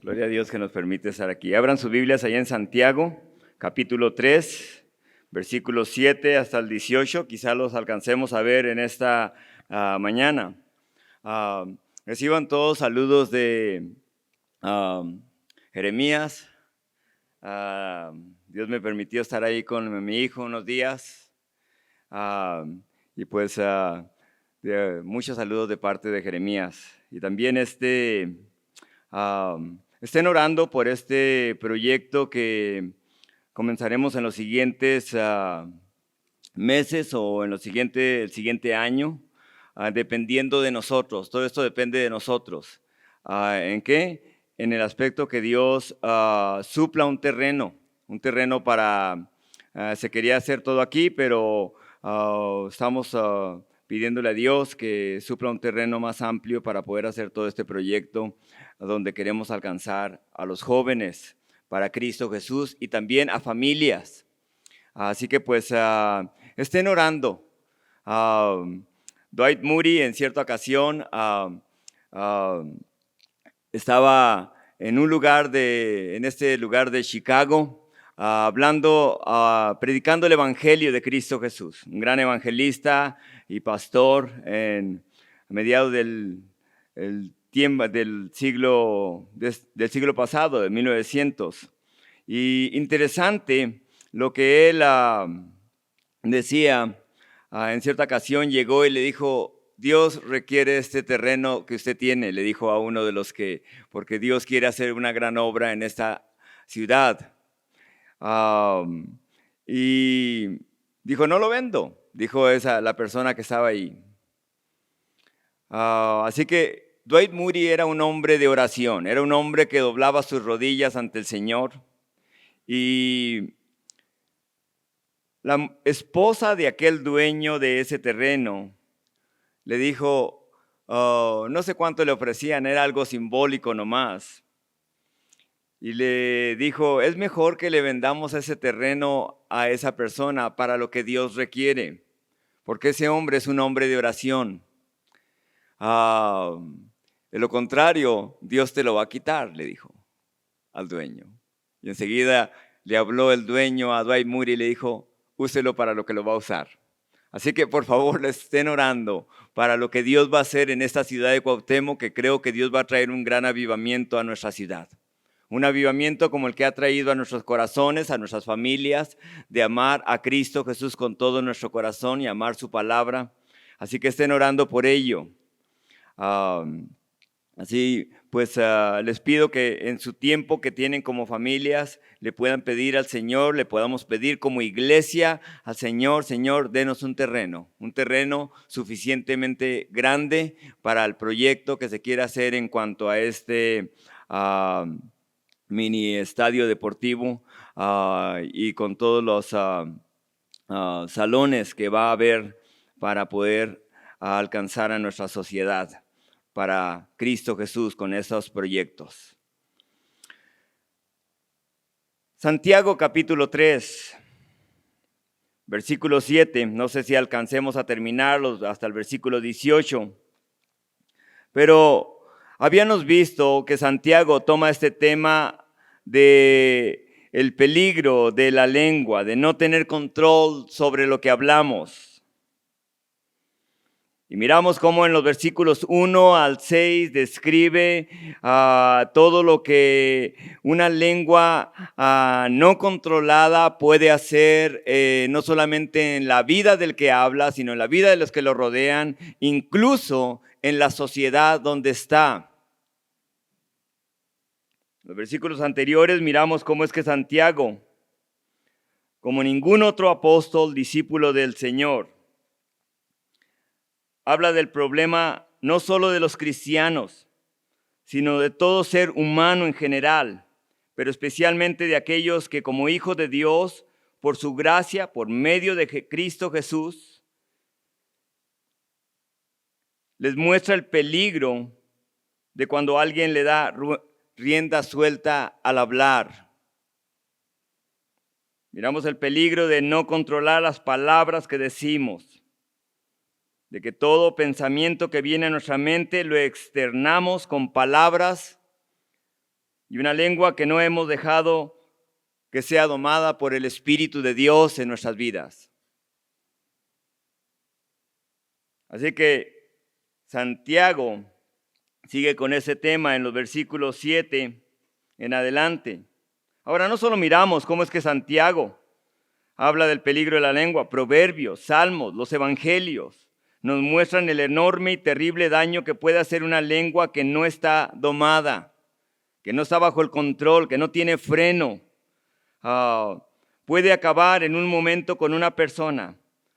Gloria a Dios que nos permite estar aquí. Abran sus Biblias allá en Santiago, capítulo 3, versículos 7 hasta el 18. Quizá los alcancemos a ver en esta mañana. Reciban todos saludos de Jeremías. Dios me permitió estar ahí con mi hijo unos días. Y pues muchos saludos de parte de Jeremías. Y también estén orando por este proyecto que comenzaremos en los siguientes meses o en el siguiente año, dependiendo de nosotros. Todo esto depende de nosotros. ¿En qué? En el aspecto que Dios supla un terreno para... se quería hacer todo aquí, pero estamos pidiéndole a Dios que supla un terreno más amplio para poder hacer todo este proyecto donde queremos alcanzar a los jóvenes para Cristo Jesús y también a familias. Así que pues estén orando. Dwight Moody en cierta ocasión estaba en este lugar de Chicago, predicando el evangelio de Cristo Jesús. Un gran evangelista y pastor a mediados del siglo pasado, de 1900. Y interesante lo que él decía. En cierta ocasión llegó y le dijo: Dios requiere este terreno que usted tiene, le dijo a uno de los porque Dios quiere hacer una gran obra en esta ciudad. Y dijo: no lo vendo, dijo la persona que estaba ahí. Así que Dwight Moody era un hombre de oración, era un hombre que doblaba sus rodillas ante el Señor. Y la esposa de aquel dueño de ese terreno le dijo, no sé cuánto le ofrecían, era algo simbólico nomás. Y le dijo: es mejor que le vendamos ese terreno a esa persona para lo que Dios requiere, porque ese hombre es un hombre de oración. De lo contrario, Dios te lo va a quitar, le dijo al dueño. Y enseguida le habló el dueño a Dwight Moody y le dijo: úselo para lo que lo va a usar. Así que por favor estén orando para lo que Dios va a hacer en esta ciudad de Cuauhtémoc, que creo que Dios va a traer un gran avivamiento a nuestra ciudad. Un avivamiento como el que ha traído a nuestros corazones, a nuestras familias, de amar a Cristo Jesús con todo nuestro corazón y amar su palabra. Así que estén orando por ello. Así pues les pido que en su tiempo que tienen como familias le puedan pedir al Señor, le podamos pedir como iglesia al Señor: Señor, denos un terreno suficientemente grande para el proyecto que se quiere hacer en cuanto a este mini estadio deportivo y con todos los salones que va a haber para poder alcanzar a nuestra sociedad para Cristo Jesús con esos proyectos. Santiago capítulo 3, versículo 7, no sé si alcancemos a terminarlos hasta el versículo 18, pero habíamos visto que Santiago toma este tema de el peligro de la lengua, de no tener control sobre lo que hablamos. Y miramos cómo en los versículos 1 al 6 describe todo lo que una lengua no controlada puede hacer, no solamente en la vida del que habla, sino en la vida de los que lo rodean, incluso en la sociedad donde está. En los versículos anteriores miramos cómo es que Santiago, como ningún otro apóstol, discípulo del Señor, habla del problema no solo de los cristianos, sino de todo ser humano en general, pero especialmente de aquellos que como hijos de Dios, por su gracia, por medio de Cristo Jesús, les muestra el peligro de cuando alguien le da rienda suelta al hablar. Miramos el peligro de no controlar las palabras que decimos, de que todo pensamiento que viene a nuestra mente lo externamos con palabras y una lengua que no hemos dejado que sea domada por el Espíritu de Dios en nuestras vidas. Así que Santiago sigue con ese tema en los versículos 7 en adelante. Ahora no solo miramos cómo es que Santiago habla del peligro de la lengua, Proverbios, Salmos, los Evangelios nos muestran el enorme y terrible daño que puede hacer una lengua que no está domada, que no está bajo el control, que no tiene freno. Puede acabar en un momento con una persona,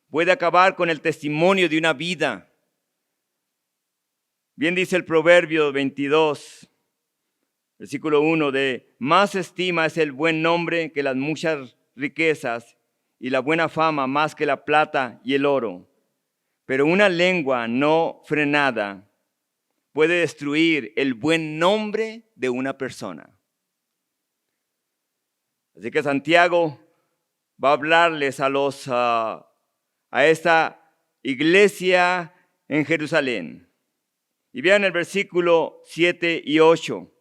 puede acabar con el testimonio de una vida. Bien dice el Proverbio 22, versículo 1, de más estima es el buen nombre que las muchas riquezas y la buena fama más que la plata y el oro. Pero una lengua no frenada puede destruir el buen nombre de una persona. Así que Santiago va a hablarles a esta iglesia en Jerusalén. Y vean el versículo 7 y 8.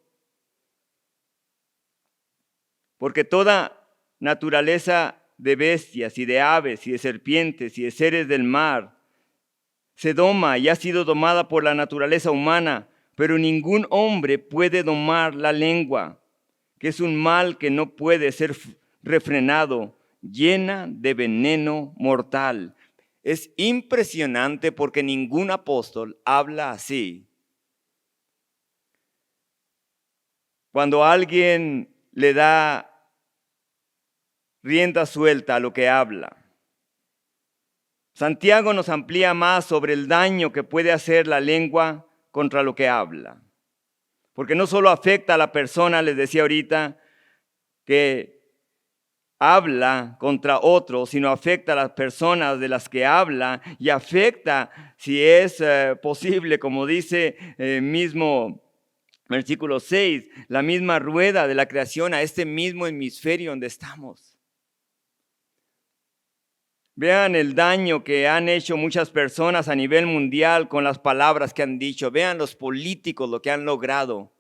Porque toda naturaleza de bestias y de aves y de serpientes y de seres del mar se doma y ha sido domada por la naturaleza humana, pero ningún hombre puede domar la lengua, que es un mal que no puede ser refrenado, llena de veneno mortal. Es impresionante porque ningún apóstol habla así. Cuando alguien le da rienda suelta a lo que habla, Santiago nos amplía más sobre el daño que puede hacer la lengua contra lo que habla. Porque no solo afecta a la persona, les decía ahorita, que habla contra otros, sino afecta a las personas de las que habla y afecta, si es posible, como dice mismo versículo 6, la misma rueda de la creación, a este mismo hemisferio donde estamos. Vean el daño que han hecho muchas personas a nivel mundial con las palabras que han dicho. Vean los políticos lo que han logrado.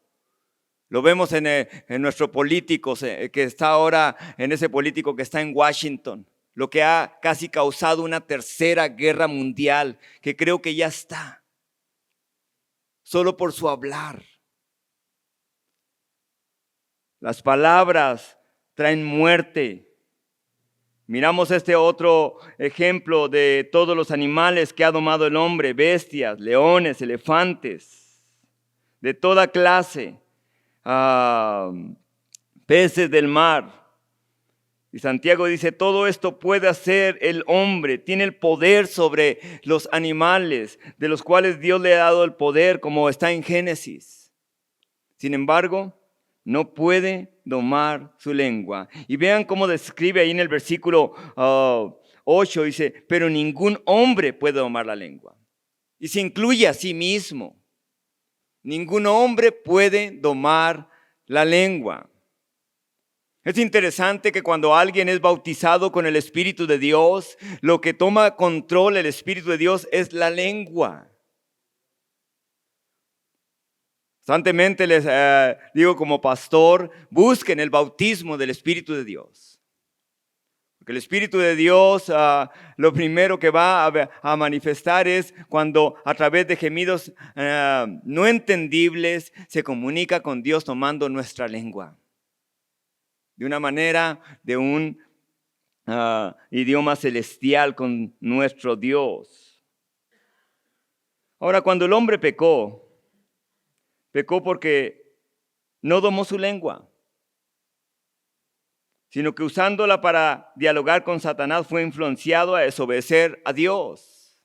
Lo vemos en nuestro político que está ahora, en ese político que está en Washington. Lo que ha casi causado una tercera guerra mundial, que creo que ya está. Solo por su hablar. Las palabras traen muerte. Miramos este otro ejemplo de todos los animales que ha domado el hombre, bestias, leones, elefantes, de toda clase, peces del mar. Y Santiago dice, todo esto puede hacer el hombre, tiene el poder sobre los animales, de los cuales Dios le ha dado el poder, como está en Génesis. Sin embargo, no puede domar su lengua. Y vean cómo describe ahí en el versículo 8, dice, pero ningún hombre puede domar la lengua. Y se incluye a sí mismo. Ningún hombre puede domar la lengua. Es interesante que cuando alguien es bautizado con el Espíritu de Dios, lo que toma control el Espíritu de Dios es la lengua. Constantemente les digo como pastor, busquen el bautismo del Espíritu de Dios. Porque el Espíritu de Dios lo primero que va a manifestar es cuando a través de gemidos no entendibles se comunica con Dios tomando nuestra lengua. De una manera, de un idioma celestial con nuestro Dios. Ahora, cuando el hombre pecó porque no domó su lengua, sino que usándola para dialogar con Satanás fue influenciado a desobedecer a Dios.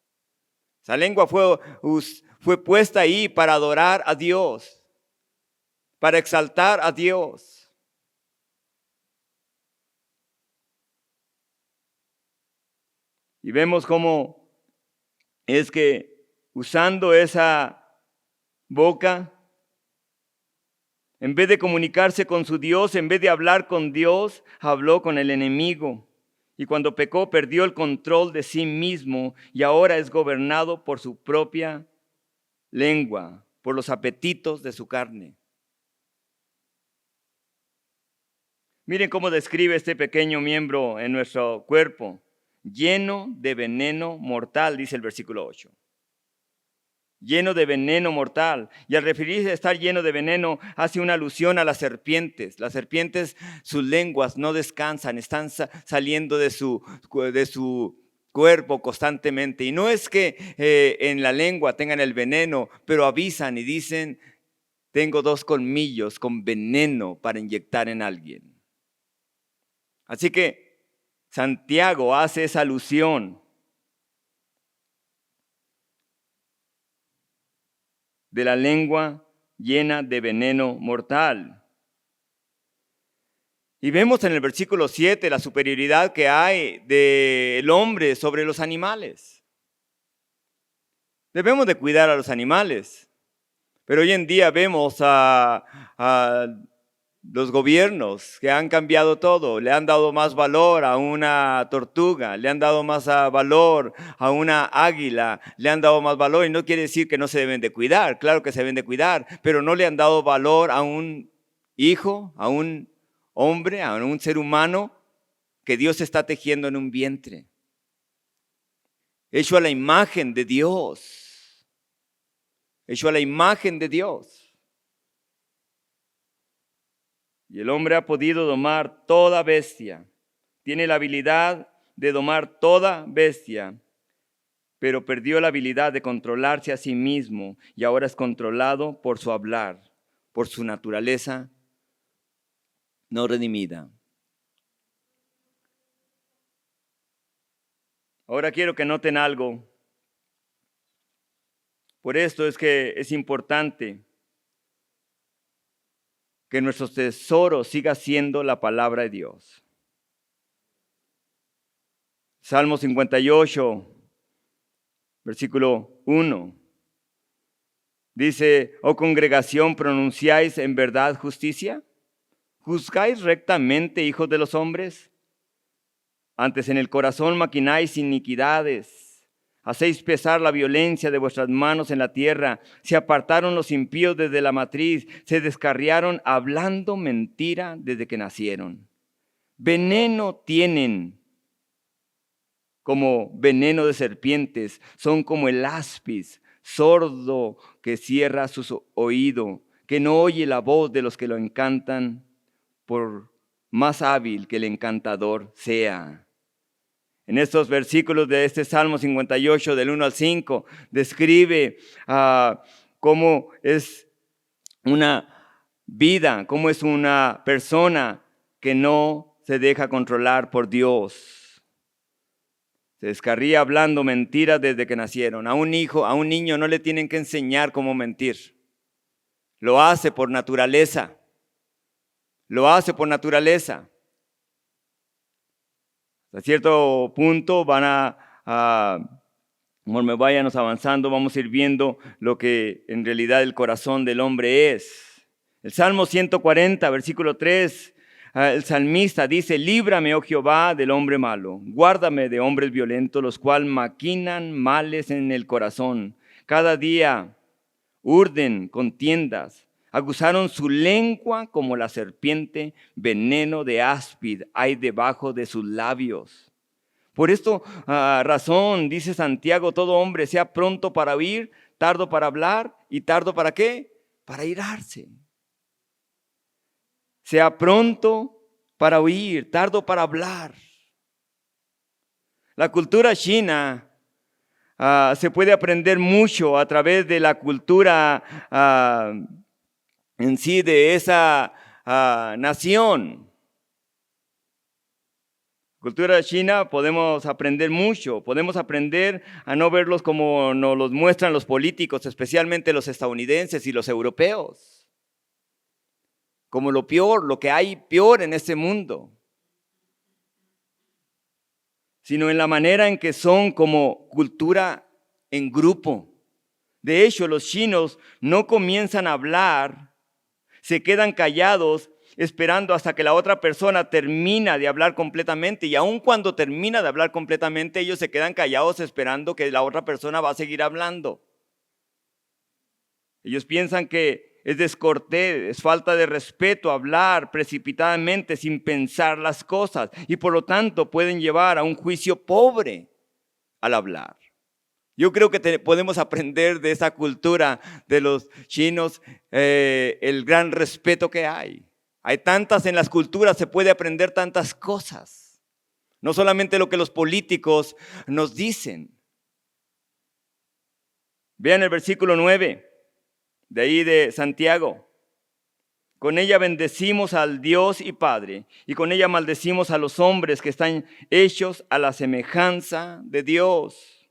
Esa lengua fue puesta ahí para adorar a Dios, para exaltar a Dios. Y vemos cómo es que usando esa boca, en vez de comunicarse con su Dios, en vez de hablar con Dios, habló con el enemigo. Y cuando pecó, perdió el control de sí mismo y ahora es gobernado por su propia lengua, por los apetitos de su carne. Miren cómo describe este pequeño miembro en nuestro cuerpo. Lleno de veneno mortal, dice el versículo 8. Lleno de veneno mortal. Y al referirse a estar lleno de veneno, hace una alusión a las serpientes. Las serpientes, sus lenguas no descansan, están saliendo de su cuerpo constantemente. Y no es que en la lengua tengan el veneno, pero avisan y dicen, tengo 2 colmillos con veneno para inyectar en alguien. Así que Santiago hace esa alusión de la lengua llena de veneno mortal. Y vemos en el versículo 7 la superioridad que hay del hombre sobre los animales. Debemos de cuidar a los animales, pero hoy en día vemos a los gobiernos que han cambiado todo, le han dado más valor a una tortuga, le han dado más valor a una águila, le han dado más valor, y no quiere decir que no se deben de cuidar, claro que se deben de cuidar, pero no le han dado valor a un hijo, a un hombre, a un ser humano que Dios está tejiendo en un vientre, hecho a la imagen de Dios, hecho a la imagen de Dios. Y el hombre ha podido domar toda bestia. Tiene la habilidad de domar toda bestia, pero perdió la habilidad de controlarse a sí mismo y ahora es controlado por su hablar, por su naturaleza no redimida. Ahora quiero que noten algo. Por esto es que es importante que nuestro tesoro siga siendo la palabra de Dios. Salmo 58, versículo 1. Dice, oh congregación, ¿pronunciáis en verdad justicia? ¿Juzgáis rectamente, hijos de los hombres? Antes en el corazón maquináis iniquidades. Hacéis pesar la violencia de vuestras manos en la tierra. Se apartaron los impíos desde la matriz. Se descarriaron hablando mentira desde que nacieron. Veneno tienen como veneno de serpientes. Son como el áspid, sordo que cierra su oído, que no oye la voz de los que lo encantan, por más hábil que el encantador sea. En estos versículos de este Salmo 58, del 1 al 5, describe cómo es una vida, cómo es una persona que no se deja controlar por Dios. Se descarría hablando mentiras desde que nacieron. A un niño no le tienen que enseñar cómo mentir. Lo hace por naturaleza. Lo hace por naturaleza. A cierto punto conforme vayamos avanzando, vamos a ir viendo lo que en realidad el corazón del hombre es. El Salmo 140, versículo 3, el salmista dice, líbrame, oh Jehová, del hombre malo, guárdame de hombres violentos, los cuales maquinan males en el corazón. Cada día urden contiendas. Aguzaron su lengua como la serpiente, veneno de áspid hay debajo de sus labios. Por esto razón, dice Santiago, todo hombre sea pronto para oír, tardo para hablar y tardo ¿para qué? Para irarse. Sea pronto para oír, tardo para hablar. La cultura china se puede aprender mucho a través de la cultura en sí de esa nación. Cultura china podemos aprender mucho, podemos aprender a no verlos como nos los muestran los políticos, especialmente los estadounidenses y los europeos, como lo peor, lo que hay peor en este mundo, sino en la manera en que son como cultura en grupo. De hecho, los chinos no comienzan a hablar, se quedan callados esperando hasta que la otra persona termina de hablar completamente, y aun cuando termina de hablar completamente, ellos se quedan callados esperando que la otra persona va a seguir hablando. Ellos piensan que es descortés, es falta de respeto hablar precipitadamente sin pensar las cosas y por lo tanto pueden llevar a un juicio pobre al hablar. Yo creo que podemos aprender de esa cultura de los chinos el gran respeto que hay. Hay tantas en las culturas, se puede aprender tantas cosas. No solamente lo que los políticos nos dicen. Vean el versículo 9, de ahí de Santiago. Con ella bendecimos al Dios y Padre, y con ella maldecimos a los hombres que están hechos a la semejanza de Dios.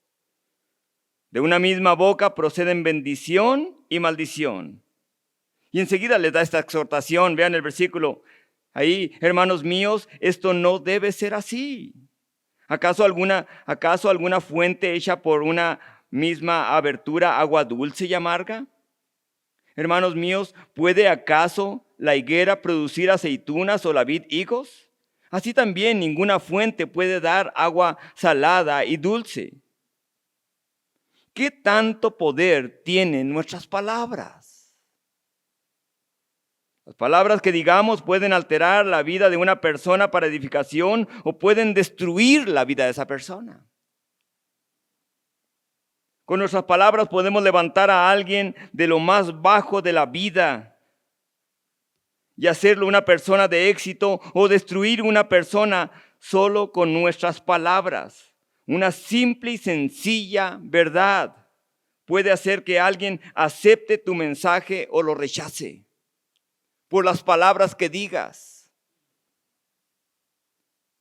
De una misma boca proceden bendición y maldición. Y enseguida les da esta exhortación, vean el versículo. Ahí, hermanos míos, esto no debe ser así. ¿Acaso alguna fuente hecha por una misma abertura, agua dulce y amarga? Hermanos míos, ¿puede acaso la higuera producir aceitunas o la vid higos? Así también ninguna fuente puede dar agua salada y dulce. ¿Qué tanto poder tienen nuestras palabras? Las palabras que digamos pueden alterar la vida de una persona para edificación o pueden destruir la vida de esa persona. Con nuestras palabras podemos levantar a alguien de lo más bajo de la vida y hacerlo una persona de éxito o destruir una persona solo con nuestras palabras. Una simple y sencilla verdad puede hacer que alguien acepte tu mensaje o lo rechace por las palabras que digas.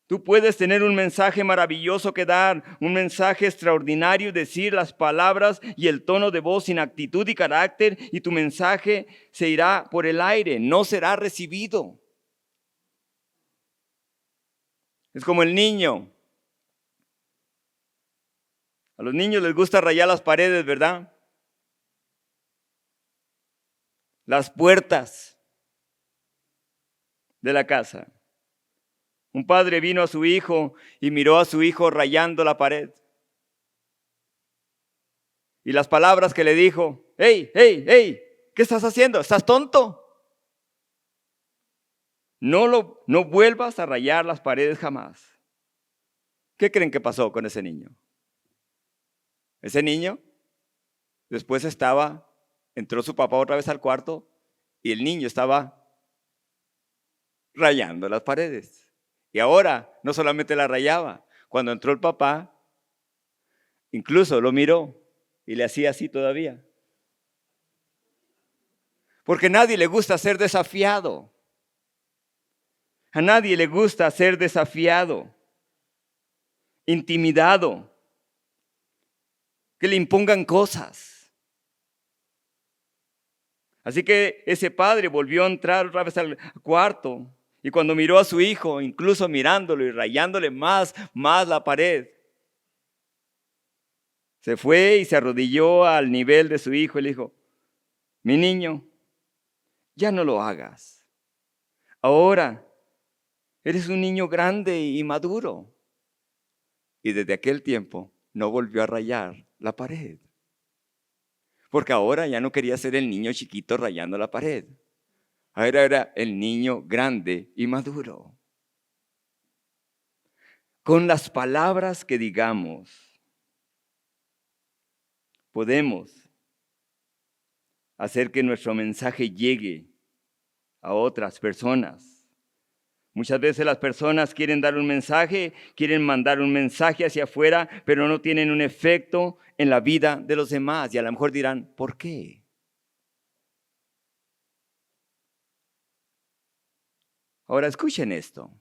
Tú puedes tener un mensaje maravilloso que dar, un mensaje extraordinario, decir las palabras y el tono de voz sin actitud y carácter, y tu mensaje se irá por el aire, no será recibido. Es como el niño. A los niños les gusta rayar las paredes, ¿verdad? Las puertas de la casa. Un padre vino a su hijo y miró a su hijo rayando la pared. Y las palabras que le dijo, hey, ¿qué estás haciendo? ¿Estás tonto? No vuelvas a rayar las paredes jamás. ¿Qué creen que pasó con ese niño? Ese niño después entró su papá otra vez al cuarto y el niño estaba rayando las paredes. Y ahora no solamente la rayaba, cuando entró el papá, incluso lo miró y le hacía así todavía. Porque a nadie le gusta ser desafiado. A nadie le gusta ser desafiado, intimidado, que le impongan cosas. Así que ese padre volvió a entrar otra vez al cuarto. Y cuando miró a su hijo, incluso mirándolo y rayándole más la pared, se fue y se arrodilló al nivel de su hijo y le dijo, mi niño, ya no lo hagas. Ahora eres un niño grande y maduro. Y desde aquel tiempo no volvió a rayar la pared. Porque ahora ya no quería ser el niño chiquito rayando la pared. Ahora era el niño grande y maduro. Con las palabras que digamos, podemos hacer que nuestro mensaje llegue a otras personas. Muchas veces las personas quieren dar un mensaje, quieren mandar un mensaje hacia afuera, pero no tienen un efecto en la vida de los demás. Y a lo mejor dirán, ¿por qué? Ahora escuchen esto.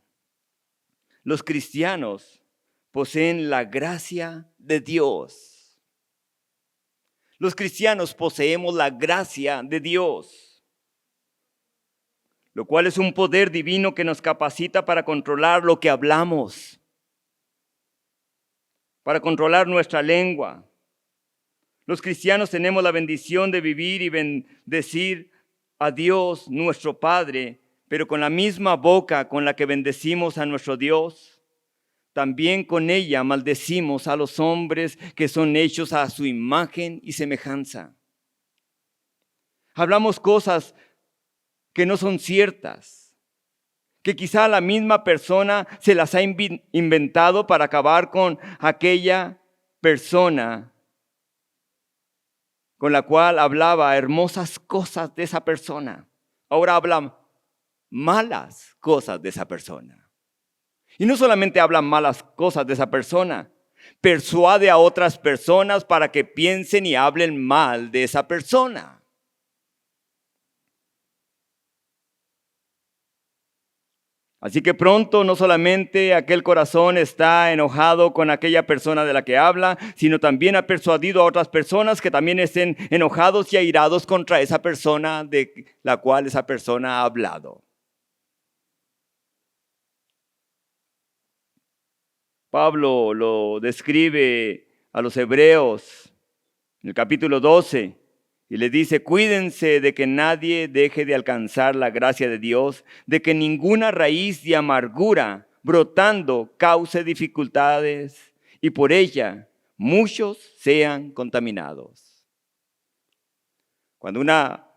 Los cristianos poseen la gracia de Dios. Los cristianos poseemos la gracia de Dios, lo cual es un poder divino que nos capacita para controlar lo que hablamos, para controlar nuestra lengua. Los cristianos tenemos la bendición de vivir y bendecir a Dios, nuestro Padre, pero con la misma boca con la que bendecimos a nuestro Dios, también con ella maldecimos a los hombres que son hechos a su imagen y semejanza. Hablamos cosas que no son ciertas, que quizá la misma persona se las ha inventado para acabar con aquella persona con la cual hablaba hermosas cosas de esa persona. Ahora habla malas cosas de esa persona. Y no solamente habla malas cosas de esa persona, persuade a otras personas para que piensen y hablen mal de esa persona. Así que pronto no solamente aquel corazón está enojado con aquella persona de la que habla, sino también ha persuadido a otras personas que también estén enojados y airados contra esa persona de la cual esa persona ha hablado. Pablo lo describe a los hebreos en el capítulo 12. Y le dice, cuídense de que nadie deje de alcanzar la gracia de Dios, de que ninguna raíz de amargura brotando cause dificultades y por ella muchos sean contaminados. Cuando una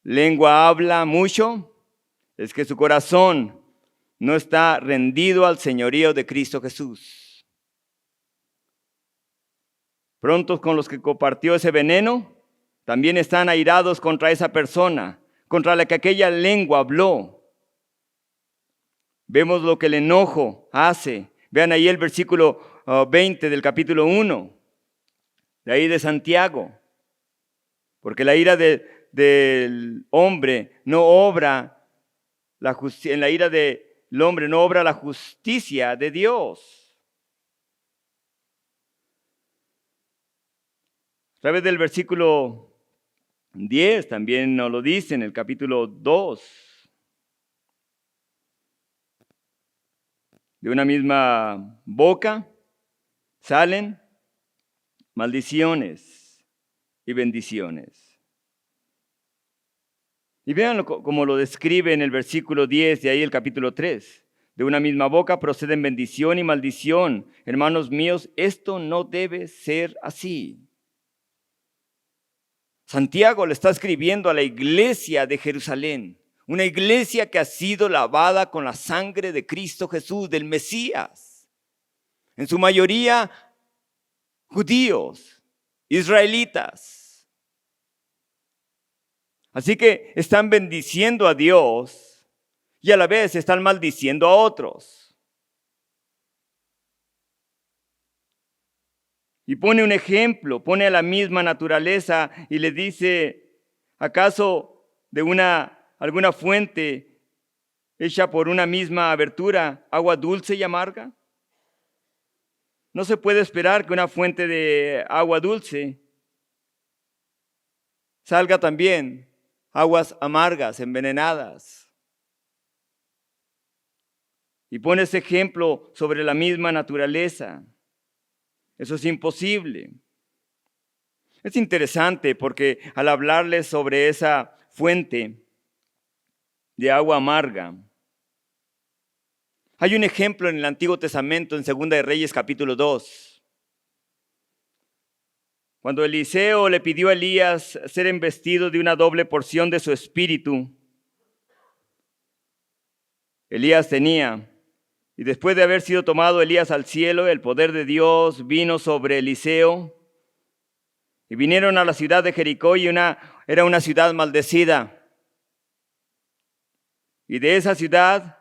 lengua habla mucho, es que su corazón no está rendido al señorío de Cristo Jesús. Prontos con los que compartió ese veneno, también están airados contra esa persona, contra la que aquella lengua habló. Vemos lo que el enojo hace. Vean ahí el versículo 20 del capítulo 1, de ahí de Santiago. Porque la ira del hombre no obra la justicia, en la ira del hombre no obra la justicia de Dios. A través del versículo 10 también nos lo dice en el capítulo 2. De una misma boca salen maldiciones y bendiciones. Y vean como lo describe en el versículo 10 de ahí el capítulo 3. De una misma boca proceden bendición y maldición. Hermanos míos, esto no debe ser así. Santiago le está escribiendo a la iglesia de Jerusalén, una iglesia que ha sido lavada con la sangre de Cristo Jesús, del Mesías. En su mayoría judíos, israelitas. Así que están bendiciendo a Dios y a la vez están maldiciendo a otros. Y pone un ejemplo, pone a la misma naturaleza y le dice, ¿acaso de alguna fuente hecha por una misma abertura, agua dulce y amarga? No se puede esperar que una fuente de agua dulce salga también aguas amargas, envenenadas. Y pone ese ejemplo sobre la misma naturaleza. Eso es imposible. Es interesante porque al hablarles sobre esa fuente de agua amarga, hay un ejemplo en el Antiguo Testamento, en 2 de Reyes capítulo 2. Cuando Eliseo le pidió a Elías ser embestido de una doble porción de su espíritu, Elías tenía. Y después de haber sido tomado Elías al cielo, el poder de Dios vino sobre Eliseo. Y vinieron a la ciudad de Jericó y era una ciudad maldecida. Y de esa ciudad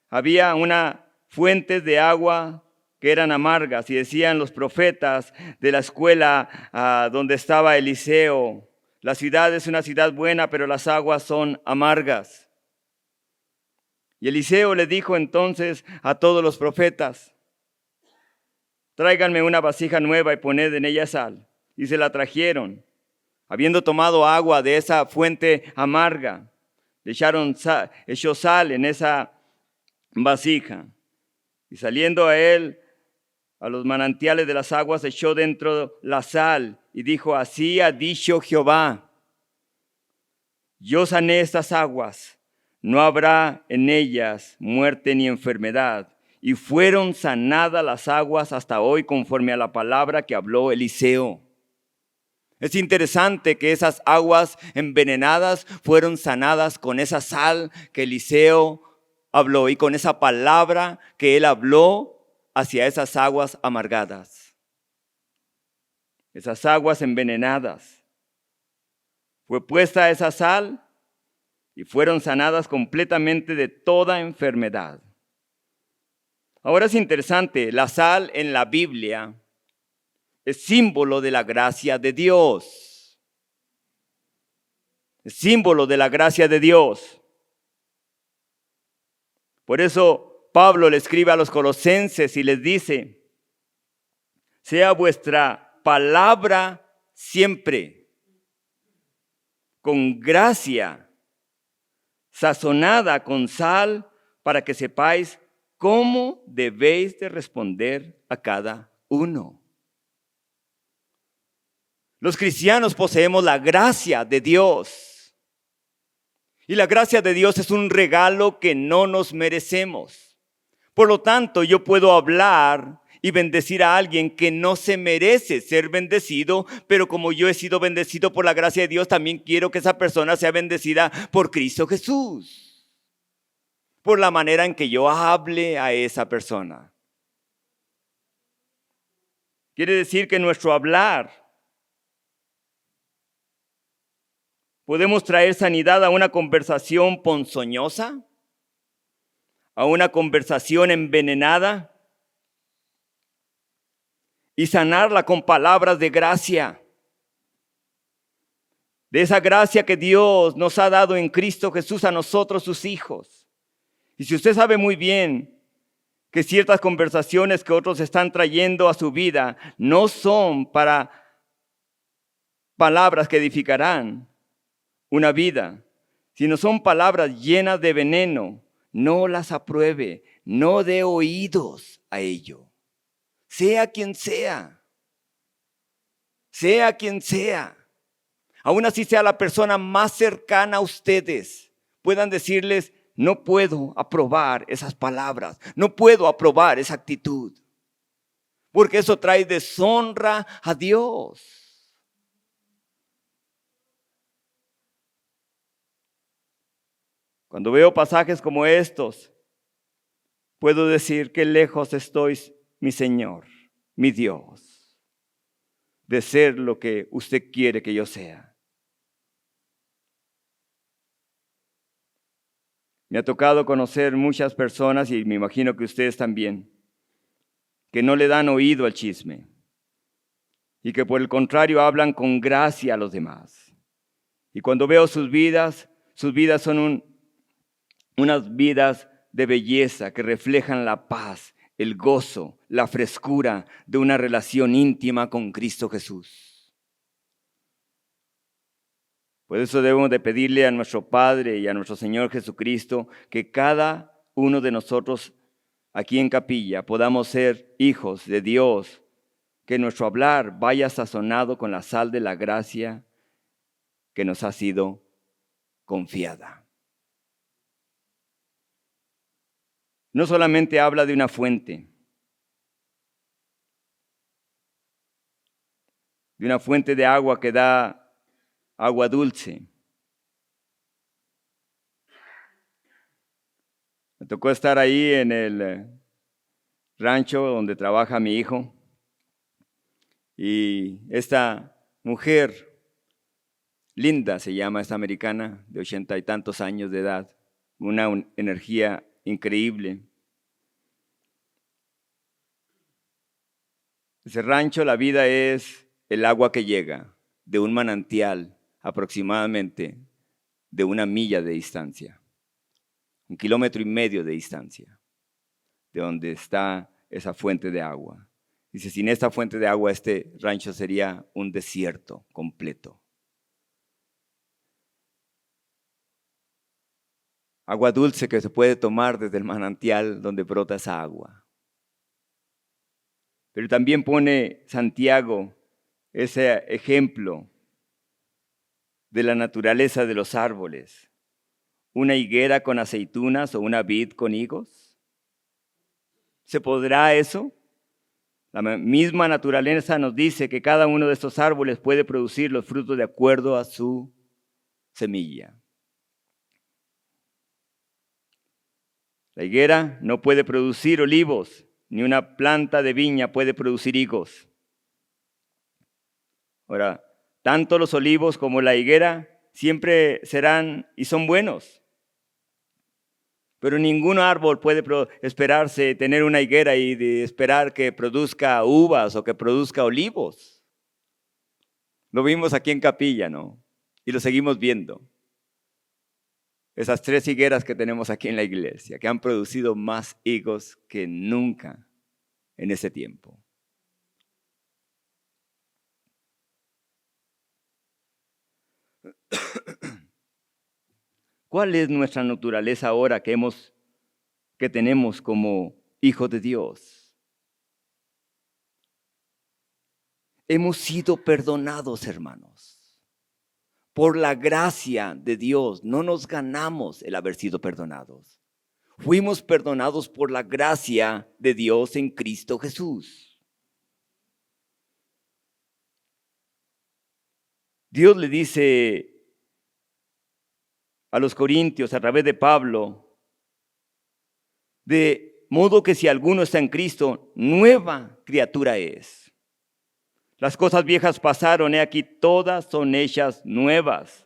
había una fuente de agua que eran amargas. Y decían los profetas de la escuela donde estaba Eliseo, la ciudad es una ciudad buena, pero las aguas son amargas. Y Eliseo le dijo entonces a todos los profetas, tráiganme una vasija nueva y poned en ella sal. Y se la trajeron. Habiendo tomado agua de esa fuente amarga, le echó sal en esa vasija. Y saliendo a él, a los manantiales de las aguas, echó dentro la sal y dijo, así ha dicho Jehová, yo sané estas aguas. No habrá en ellas muerte ni enfermedad. Y fueron sanadas las aguas hasta hoy conforme a la palabra que habló Eliseo. Es interesante que esas aguas envenenadas fueron sanadas con esa sal que Eliseo habló y con esa palabra que él habló hacia esas aguas amargadas. Esas aguas envenenadas. Fue puesta esa sal y fueron sanadas completamente de toda enfermedad. Ahora es interesante, la sal en la Biblia es símbolo de la gracia de Dios. Es símbolo de la gracia de Dios. Por eso Pablo le escribe a los colosenses y les dice: sea vuestra palabra siempre con gracia, sazonada con sal, para que sepáis cómo debéis de responder a cada uno. Los cristianos poseemos la gracia de Dios. Y la gracia de Dios es un regalo que no nos merecemos. Por lo tanto, yo puedo hablar y bendecir a alguien que no se merece ser bendecido, pero como yo he sido bendecido por la gracia de Dios, también quiero que esa persona sea bendecida por Cristo Jesús, por la manera en que yo hable a esa persona. Quiere decir que nuestro hablar podemos traer sanidad a una conversación ponzoñosa, a una conversación envenenada, y sanarla con palabras de gracia. De esa gracia que Dios nos ha dado en Cristo Jesús a nosotros, sus hijos. Y si usted sabe muy bien que ciertas conversaciones que otros están trayendo a su vida no son para palabras que edificarán una vida, sino son palabras llenas de veneno, no las apruebe, no dé oídos a ello. Sea quien sea, aún así sea la persona más cercana a ustedes, puedan decirles: no puedo aprobar esas palabras, no puedo aprobar esa actitud, porque eso trae deshonra a Dios. Cuando veo pasajes como estos, puedo decir: qué lejos estoy, mi Señor, mi Dios, de ser lo que usted quiere que yo sea. Me ha tocado conocer muchas personas, y me imagino que ustedes también, que no le dan oído al chisme y que por el contrario hablan con gracia a los demás. Y cuando veo sus vidas son unas vidas de belleza que reflejan la paz, el gozo, la frescura de una relación íntima con Cristo Jesús. Por eso debemos de pedirle a nuestro Padre y a nuestro Señor Jesucristo que cada uno de nosotros aquí en Capilla podamos ser hijos de Dios, que nuestro hablar vaya sazonado con la sal de la gracia que nos ha sido confiada. No solamente habla de una fuente de agua que da agua dulce. Me tocó estar ahí en el rancho donde trabaja mi hijo, y esta mujer Linda se llama, esta americana de 80 y tantos años de edad, una energía increíble. Ese rancho, la vida es el agua que llega de un manantial aproximadamente de 1 milla de distancia, 1,5 kilómetros de distancia de donde está esa fuente de agua. Dice: sin esta fuente de agua este rancho sería un desierto completo. Agua dulce que se puede tomar desde el manantial donde brota esa agua. Pero también pone Santiago ese ejemplo de la naturaleza de los árboles. ¿Una higuera con aceitunas o una vid con higos? ¿Se podrá eso? La misma naturaleza nos dice que cada uno de estos árboles puede producir los frutos de acuerdo a su semilla. La higuera no puede producir olivos, ni una planta de viña puede producir higos. Ahora, tanto los olivos como la higuera siempre serán y son buenos. Pero ningún árbol puede esperarse tener una higuera y de esperar que produzca uvas o que produzca olivos. Lo vimos aquí en Capilla, ¿no? Y lo seguimos viendo. Esas 3 higueras que tenemos aquí en la iglesia, que han producido más higos que nunca en ese tiempo. ¿Cuál es nuestra naturaleza ahora que tenemos como hijos de Dios? Hemos sido perdonados, hermanos. Por la gracia de Dios, no nos ganamos el haber sido perdonados. Fuimos perdonados por la gracia de Dios en Cristo Jesús. Dios le dice a los corintios a través de Pablo, de modo que si alguno está en Cristo, nueva criatura es. Las cosas viejas pasaron, he aquí todas son hechas nuevas.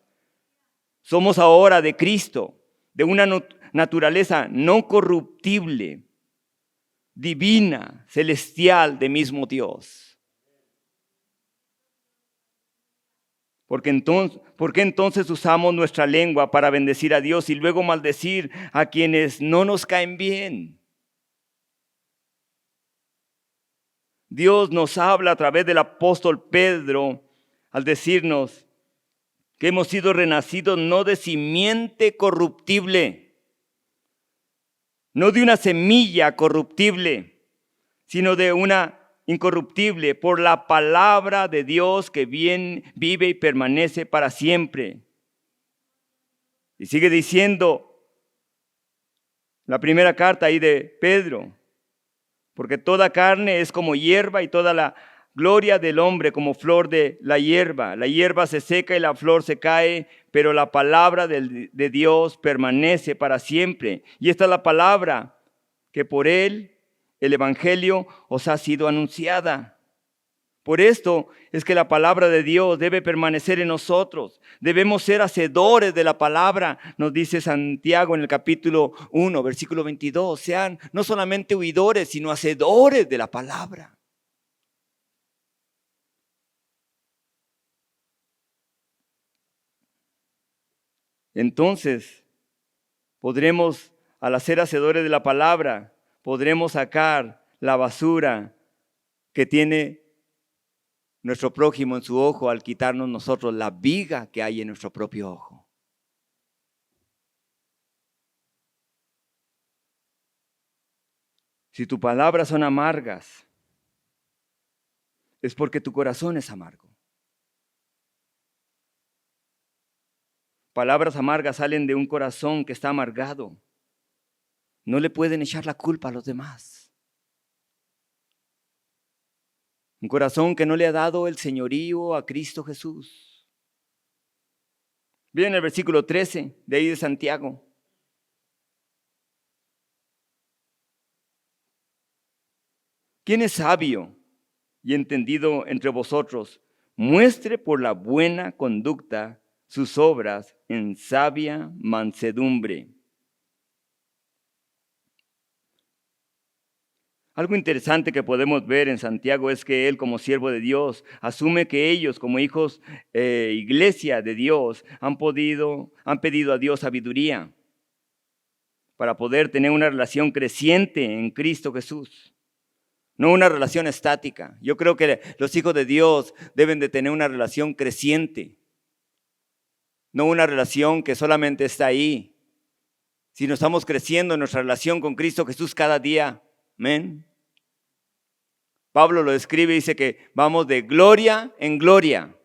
Somos ahora de Cristo, de una naturaleza no corruptible, divina, celestial, de mismo Dios. ¿Por qué entonces usamos nuestra lengua para bendecir a Dios y luego maldecir a quienes no nos caen bien? Dios nos habla a través del apóstol Pedro al decirnos que hemos sido renacidos no de simiente corruptible, no de una semilla corruptible, sino de una incorruptible, por la palabra de Dios que bien vive y permanece para siempre. Y sigue diciendo la primera carta ahí de Pedro, porque toda carne es como hierba y toda la gloria del hombre como flor de la hierba. La hierba se seca y la flor se cae, pero la palabra de Dios permanece para siempre. Y esta es la palabra que por él, el evangelio, os ha sido anunciada. Por esto es que la palabra de Dios debe permanecer en nosotros. Debemos ser hacedores de la palabra, nos dice Santiago en el capítulo 1, versículo 22. Sean no solamente oidores, sino hacedores de la palabra. Entonces, podremos, al ser hacedores de la palabra, podremos sacar la basura que tiene nuestro prójimo en su ojo al quitarnos nosotros la viga que hay en nuestro propio ojo. Si tus palabras son amargas, es porque tu corazón es amargo. Palabras amargas salen de un corazón que está amargado. No le pueden echar la culpa a los demás. Un corazón que no le ha dado el señorío a Cristo Jesús. Miren el versículo 13 de ahí de Santiago. ¿Quién es sabio y entendido entre vosotros? Muestre por la buena conducta sus obras en sabia mansedumbre. Algo interesante que podemos ver en Santiago es que él, como siervo de Dios, asume que ellos, como hijos, iglesia de Dios, han pedido a Dios sabiduría para poder tener una relación creciente en Cristo Jesús. No una relación estática. Yo creo que los hijos de Dios deben de tener una relación creciente. No una relación que solamente está ahí, sino estamos creciendo en nuestra relación con Cristo Jesús cada día. Amén. Pablo lo describe y dice que vamos de gloria en gloria.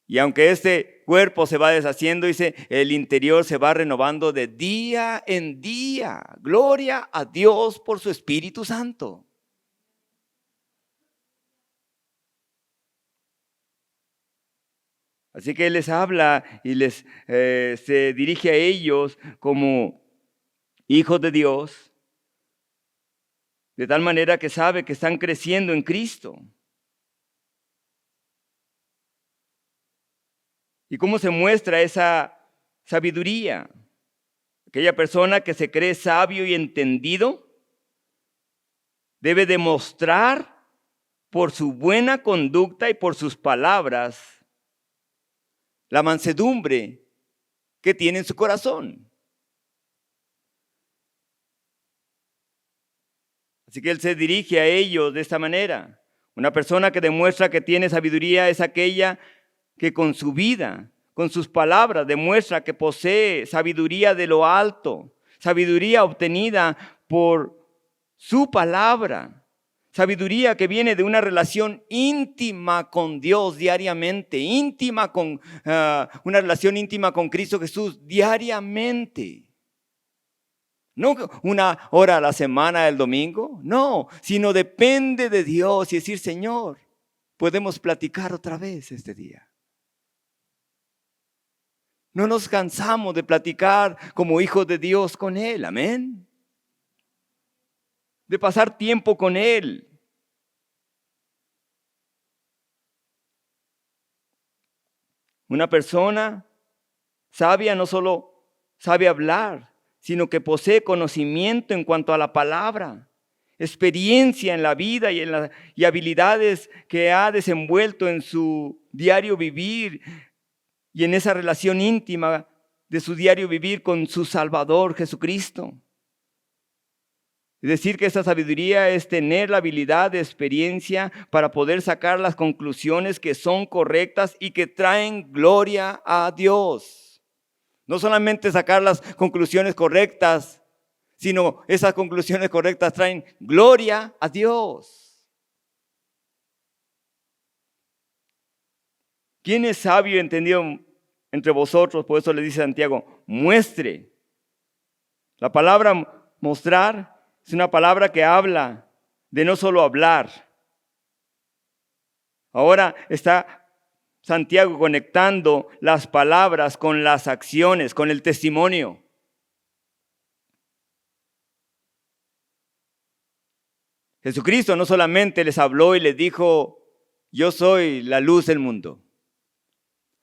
Y aunque este cuerpo se va deshaciendo, dice, el interior se va renovando de día en día. Gloria a Dios por su Espíritu Santo. Así que Él les habla y se dirige a ellos como hijos de Dios, de tal manera que sabe que están creciendo en Cristo. ¿Y cómo se muestra esa sabiduría? Aquella persona que se cree sabio y entendido debe demostrar por su buena conducta y por sus palabras la mansedumbre que tiene en su corazón. Así que Él se dirige a ellos de esta manera. Una persona que demuestra que tiene sabiduría es aquella que con su vida, con sus palabras, demuestra que posee sabiduría de lo alto, sabiduría obtenida por su palabra. Sabiduría que viene de una relación íntima con Dios diariamente, una relación íntima con Cristo Jesús diariamente. No una hora a la semana del domingo, no, sino depende de Dios y decir, Señor, podemos platicar otra vez este día. No nos cansamos de platicar como hijos de Dios con Él, amén. De pasar tiempo con Él. Una persona sabia no solo sabe hablar, sino que posee conocimiento en cuanto a la palabra, experiencia en la vida y habilidades que ha desenvuelto en su diario vivir y en esa relación íntima de su diario vivir con su Salvador Jesucristo. Es decir, que esa sabiduría es tener la habilidad de experiencia para poder sacar las conclusiones que son correctas y que traen gloria a Dios. No solamente sacar las conclusiones correctas, sino esas conclusiones correctas traen gloria a Dios. ¿Quién es sabio y entendido entre vosotros? Por eso le dice Santiago, muestre. La palabra mostrar es una palabra que habla de no solo hablar. Ahora está Santiago conectando las palabras con las acciones, con el testimonio. Jesucristo no solamente les habló y les dijo, yo soy la luz del mundo,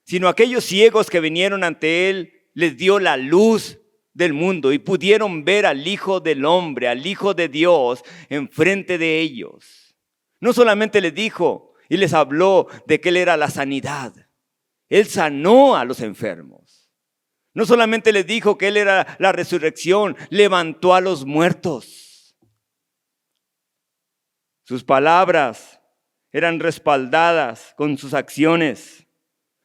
sino aquellos ciegos que vinieron ante Él, les dio la luz del mundo y pudieron ver al Hijo del Hombre, al Hijo de Dios, enfrente de ellos. No solamente les dijo y les habló de que Él era la sanidad. Él sanó a los enfermos. No solamente les dijo que Él era la resurrección, levantó a los muertos. Sus palabras eran respaldadas con sus acciones.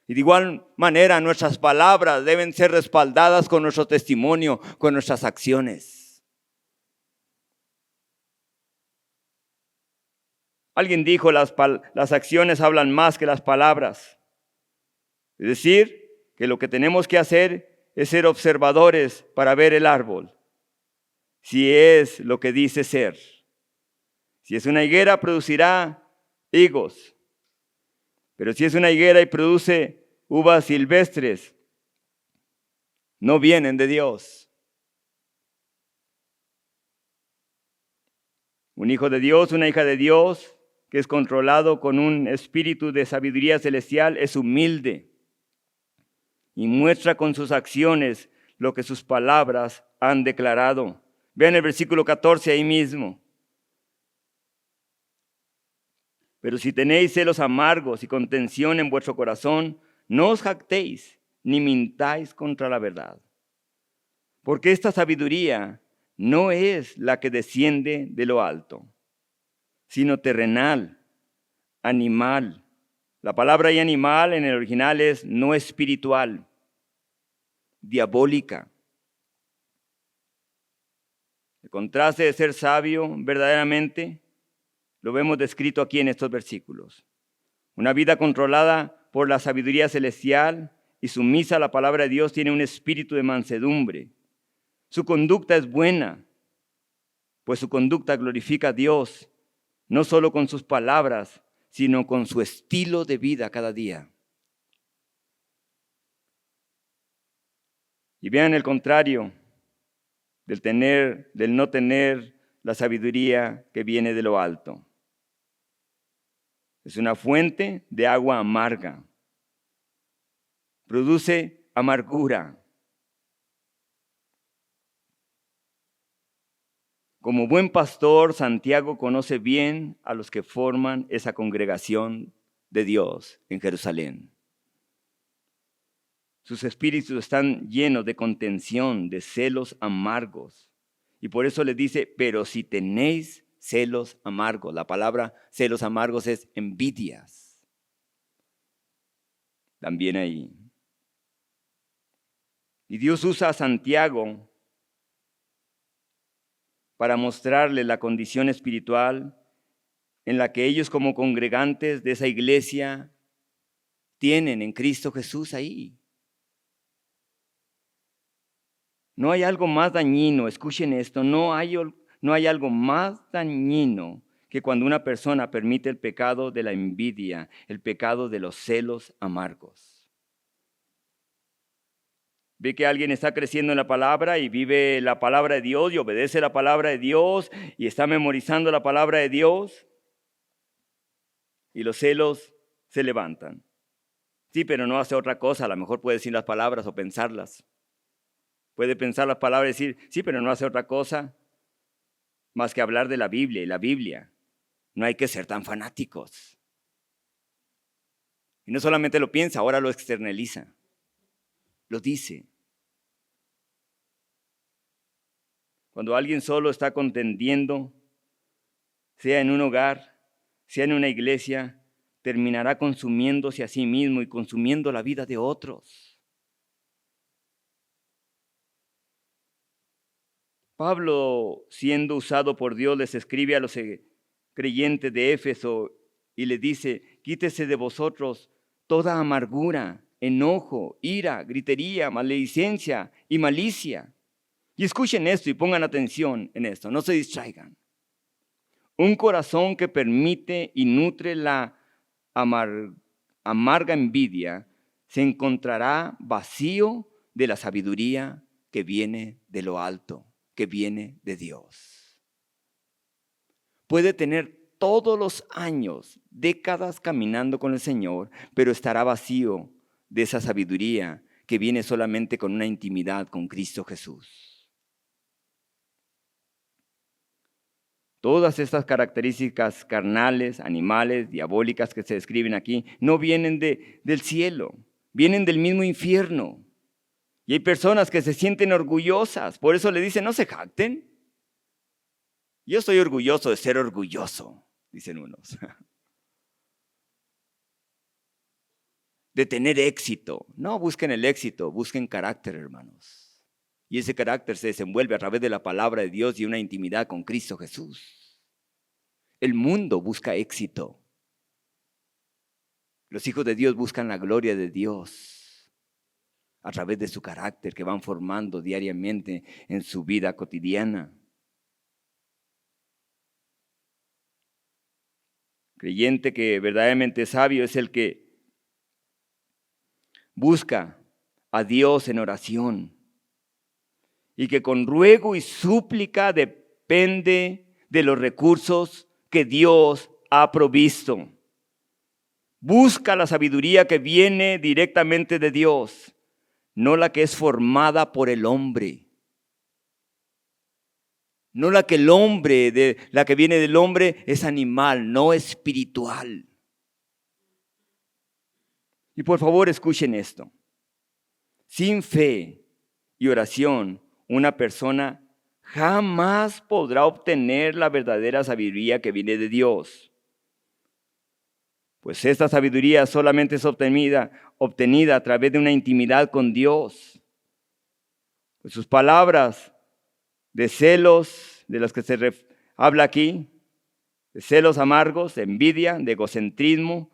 Y de igual manera nuestras palabras deben ser respaldadas con nuestro testimonio, con nuestras acciones. Alguien dijo, las acciones hablan más que las palabras. Es decir, que lo que tenemos que hacer es ser observadores para ver el árbol, si es lo que dice ser. Si es una higuera, producirá higos. Pero si es una higuera y produce uvas silvestres, no vienen de Dios. Un hijo de Dios, una hija de Dios, que es controlado con un espíritu de sabiduría celestial, es humilde y muestra con sus acciones lo que sus palabras han declarado. Vean el versículo 14 ahí mismo. Pero si tenéis celos amargos y contención en vuestro corazón, no os jactéis ni mintáis contra la verdad. Porque esta sabiduría no es la que desciende de lo alto, sino terrenal, animal. La palabra ahí animal en el original es no espiritual, diabólica. El contraste de ser sabio verdaderamente lo vemos descrito aquí en estos versículos. Una vida controlada por la sabiduría celestial y sumisa a la palabra de Dios tiene un espíritu de mansedumbre. Su conducta es buena, pues su conducta glorifica a Dios, no solo con sus palabras, sino con su estilo de vida cada día. Y vean el contrario del no tener la sabiduría que viene de lo alto. Es una fuente de agua amarga. Produce amargura. Como buen pastor, Santiago conoce bien a los que forman esa congregación de Dios en Jerusalén. Sus espíritus están llenos de contención, de celos amargos. Y por eso les dice, pero si tenéis celos amargos. La palabra celos amargos es envidias. También ahí. Y Dios usa a Santiago para mostrarle la condición espiritual en la que ellos como congregantes de esa iglesia tienen en Cristo Jesús ahí. No hay algo más dañino, escuchen esto, no hay algo más dañino que cuando una persona permite el pecado de la envidia, el pecado de los celos amargos. Ve que alguien está creciendo en la palabra y vive la palabra de Dios y obedece la palabra de Dios y está memorizando la palabra de Dios y los celos se levantan. Sí, pero no hace otra cosa, a lo mejor puede decir las palabras o pensarlas. Puede pensar las palabras y decir, sí, pero no hace otra cosa más que hablar de la Biblia y la Biblia. No hay que ser tan fanáticos. Y no solamente lo piensa, ahora lo externaliza. Lo dice. Cuando alguien solo está contendiendo, sea en un hogar, sea en una iglesia, terminará consumiéndose a sí mismo y consumiendo la vida de otros. Pablo, siendo usado por Dios, les escribe a los creyentes de Éfeso y les dice, quítese de vosotros toda amargura, enojo, ira, gritería, maledicencia y malicia. Y escuchen esto y pongan atención en esto, no se distraigan. Un corazón que permite y nutre la amarga envidia se encontrará vacío de la sabiduría que viene de lo alto, que viene de Dios. Puede tener todos los años, décadas caminando con el Señor, pero estará vacío de esa sabiduría que viene solamente con una intimidad con Cristo Jesús. Todas estas características carnales, animales, diabólicas que se describen aquí, no vienen del cielo, vienen del mismo infierno. Y hay personas que se sienten orgullosas, por eso le dicen, no se jacten. Yo estoy orgulloso de ser orgulloso, dicen unos. De tener éxito. No busquen el éxito, busquen carácter, hermanos. Y ese carácter se desenvuelve a través de la palabra de Dios y una intimidad con Cristo Jesús. El mundo busca éxito. Los hijos de Dios buscan la gloria de Dios a través de su carácter que van formando diariamente en su vida cotidiana. Creyente que verdaderamente es sabio es el que busca a Dios en oración y que con ruego y súplica depende de los recursos que Dios ha provisto. Busca la sabiduría que viene directamente de Dios, no la que es formada por el hombre. No la que la que viene del hombre es animal, no espiritual. Y por favor escuchen esto. Sin fe y oración, una persona jamás podrá obtener la verdadera sabiduría que viene de Dios. Pues esta sabiduría solamente es obtenida a través de una intimidad con Dios. Pues sus palabras de celos, de los que se habla aquí, de celos amargos, de envidia, de egocentrismo,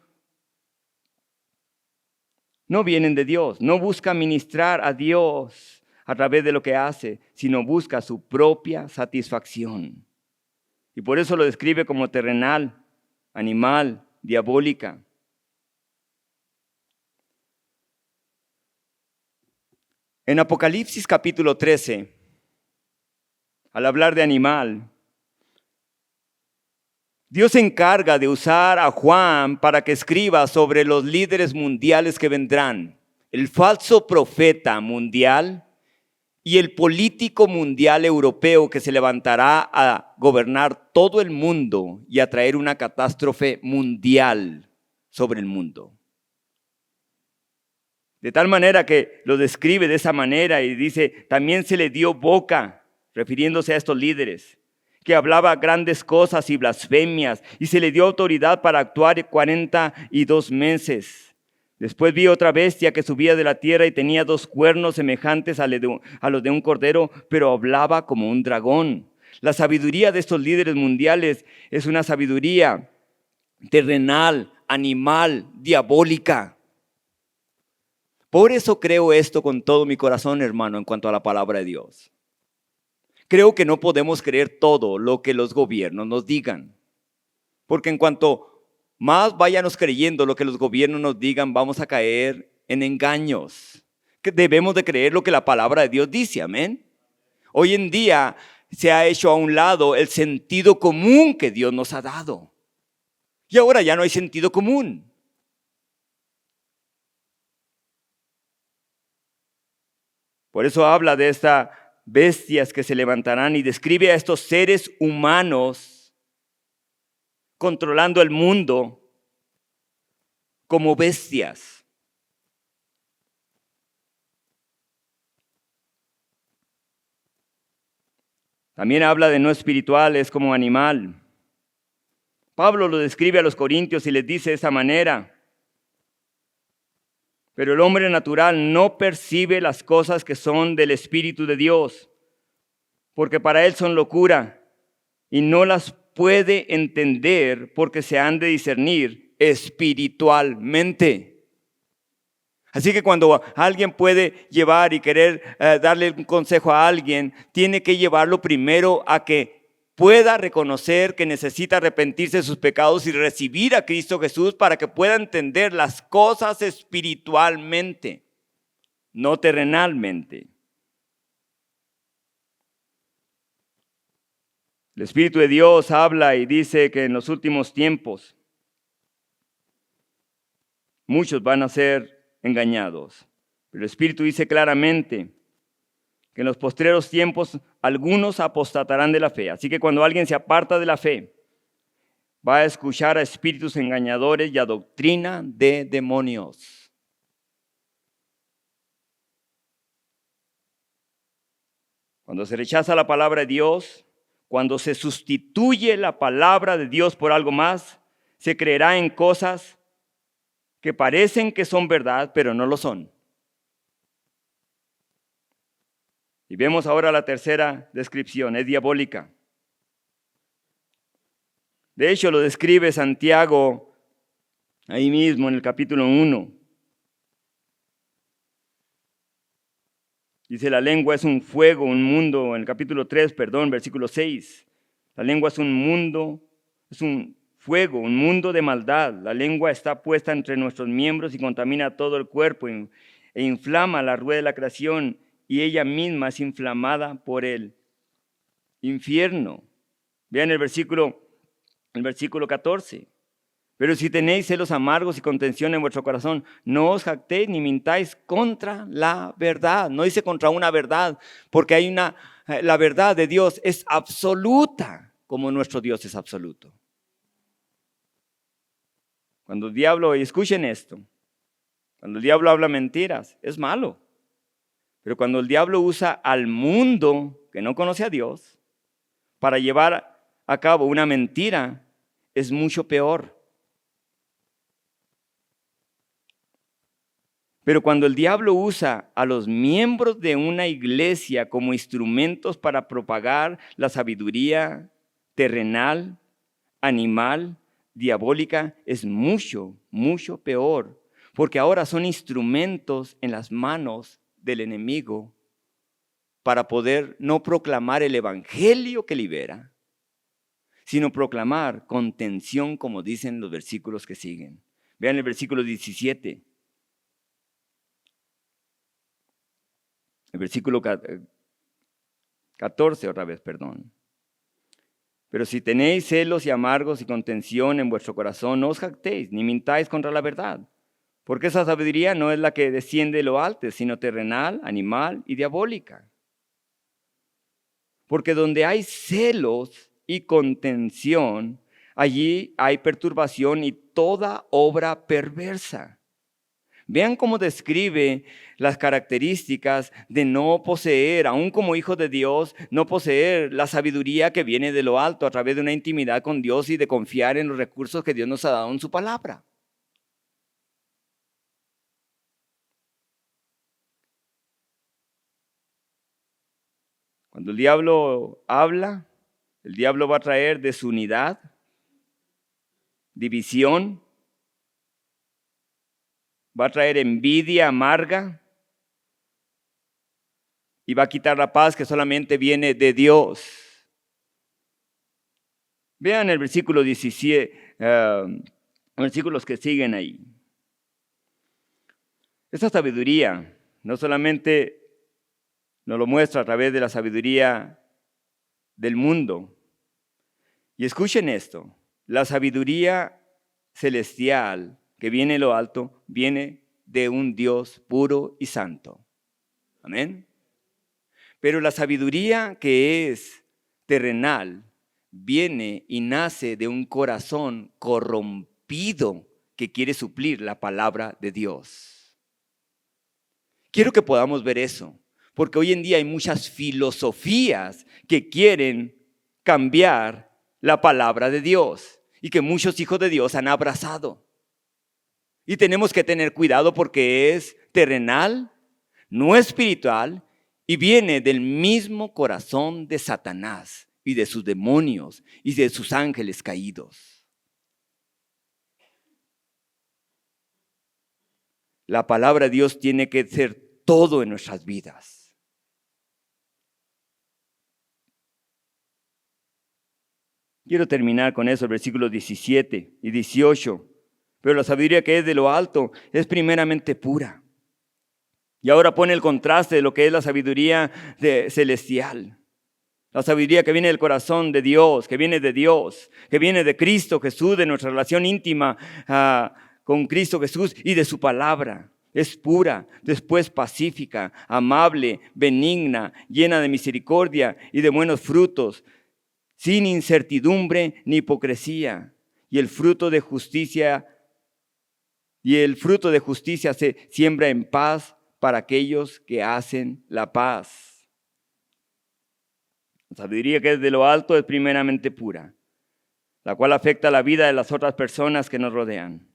no vienen de Dios. No busca ministrar a Dios a través de lo que hace, sino busca su propia satisfacción. Y por eso lo describe como terrenal, animal, diabólica. En Apocalipsis capítulo 13, al hablar de animal, Dios se encarga de usar a Juan para que escriba sobre los líderes mundiales que vendrán, el falso profeta mundial y el político mundial europeo que se levantará a gobernar todo el mundo y a traer una catástrofe mundial sobre el mundo. De tal manera que lo describe de esa manera y dice, también se le dio boca, refiriéndose a estos líderes, que hablaba grandes cosas y blasfemias, y se le dio autoridad para actuar 42 meses. Después vi otra bestia que subía de la tierra y tenía 2 cuernos semejantes a los de un cordero, pero hablaba como un dragón. La sabiduría de estos líderes mundiales es una sabiduría terrenal, animal, diabólica. Por eso creo esto con todo mi corazón, hermano, en cuanto a la palabra de Dios. Creo que no podemos creer todo lo que los gobiernos nos digan, porque en cuanto más vayamos creyendo lo que los gobiernos nos digan, vamos a caer en engaños. Que debemos de creer lo que la palabra de Dios dice, amén. Hoy en día se ha hecho a un lado el sentido común que Dios nos ha dado. Y ahora ya no hay sentido común. Por eso habla de estas bestias que se levantarán y describe a estos seres humanos controlando el mundo como bestias. También habla de no espirituales como animal. Pablo lo describe a los corintios y les dice de esa manera: pero el hombre natural no percibe las cosas que son del Espíritu de Dios, porque para él son locura, y no las puede entender porque se han de discernir espiritualmente. Así que cuando alguien puede llevar y querer darle un consejo a alguien, tiene que llevarlo primero a que pueda reconocer que necesita arrepentirse de sus pecados y recibir a Cristo Jesús para que pueda entender las cosas espiritualmente, no terrenalmente. El Espíritu de Dios habla y dice que en los últimos tiempos muchos van a ser engañados. Pero el Espíritu dice claramente que en los postreros tiempos algunos apostatarán de la fe. Así que cuando alguien se aparta de la fe, va a escuchar a espíritus engañadores y a doctrina de demonios. Cuando se rechaza la palabra de Dios, cuando se sustituye la palabra de Dios por algo más, se creerá en cosas que parecen que son verdad, pero no lo son. Y vemos ahora la tercera descripción, es diabólica. De hecho, lo describe Santiago ahí mismo en el capítulo 1. Dice, la lengua es un fuego, un mundo, en el capítulo 3, versículo 6. La lengua es un mundo, es un fuego, un mundo de maldad. La lengua está puesta entre nuestros miembros y contamina todo el cuerpo e inflama la rueda de la creación, y ella misma es inflamada por el infierno. Vean el versículo 14. Pero si tenéis celos amargos y contención en vuestro corazón, no os jactéis ni mintáis contra la verdad. No dice contra una verdad, porque la verdad de Dios es absoluta, como nuestro Dios es absoluto. Cuando el diablo, y escuchen esto, cuando el diablo habla mentiras, es malo. Pero cuando el diablo usa al mundo que no conoce a Dios para llevar a cabo una mentira, es mucho peor. Pero cuando el diablo usa a los miembros de una iglesia como instrumentos para propagar la sabiduría terrenal, animal, diabólica, es mucho, mucho peor. porque ahora son instrumentos en las manos del enemigo para poder no proclamar el evangelio que libera, sino proclamar contención, como dicen los versículos que siguen. Vean el versículo 17. El versículo 14 otra vez, perdón. Pero si tenéis celos y amargos y contención en vuestro corazón, no os jactéis, ni mintáis contra la verdad. Porque esa sabiduría no es la que desciende de lo alto, sino terrenal, animal y diabólica. Porque donde hay celos y contención, allí hay perturbación y toda obra perversa. Vean cómo describe las características de no poseer, aún como hijo de Dios, no poseer la sabiduría que viene de lo alto a través de una intimidad con Dios y de confiar en los recursos que Dios nos ha dado en su palabra. Cuando el diablo habla, el diablo va a traer desunidad, división, va a traer envidia amarga y va a quitar la paz que solamente viene de Dios. Vean el versículo 17, versículos que siguen ahí. Esta sabiduría no solamente nos lo muestra a través de la sabiduría del mundo. Y escuchen esto, la sabiduría celestial que viene de lo alto, viene de un Dios puro y santo. Amén. Pero la sabiduría que es terrenal viene y nace de un corazón corrompido que quiere suplir la palabra de Dios. Quiero que podamos ver eso, porque hoy en día hay muchas filosofías que quieren cambiar la palabra de Dios y que muchos hijos de Dios han abrazado. Y tenemos que tener cuidado porque es terrenal, no espiritual y viene del mismo corazón de Satanás y de sus demonios y de sus ángeles caídos. La palabra de Dios tiene que ser todo en nuestras vidas. Quiero terminar con eso, versículos 17 y 18. Pero la sabiduría que es de lo alto es primeramente pura. Y ahora pone el contraste de lo que es la sabiduría celestial. La sabiduría que viene del corazón de Dios, que viene de Dios, que viene de Cristo Jesús, de nuestra relación íntima con Cristo Jesús y de su palabra. Es pura, después pacífica, amable, benigna, llena de misericordia y de buenos frutos, sin incertidumbre ni hipocresía. Y el fruto de justicia se siembra en paz para aquellos que hacen la paz. La sabiduría que es de lo alto es primeramente pura, la cual afecta la vida de las otras personas que nos rodean.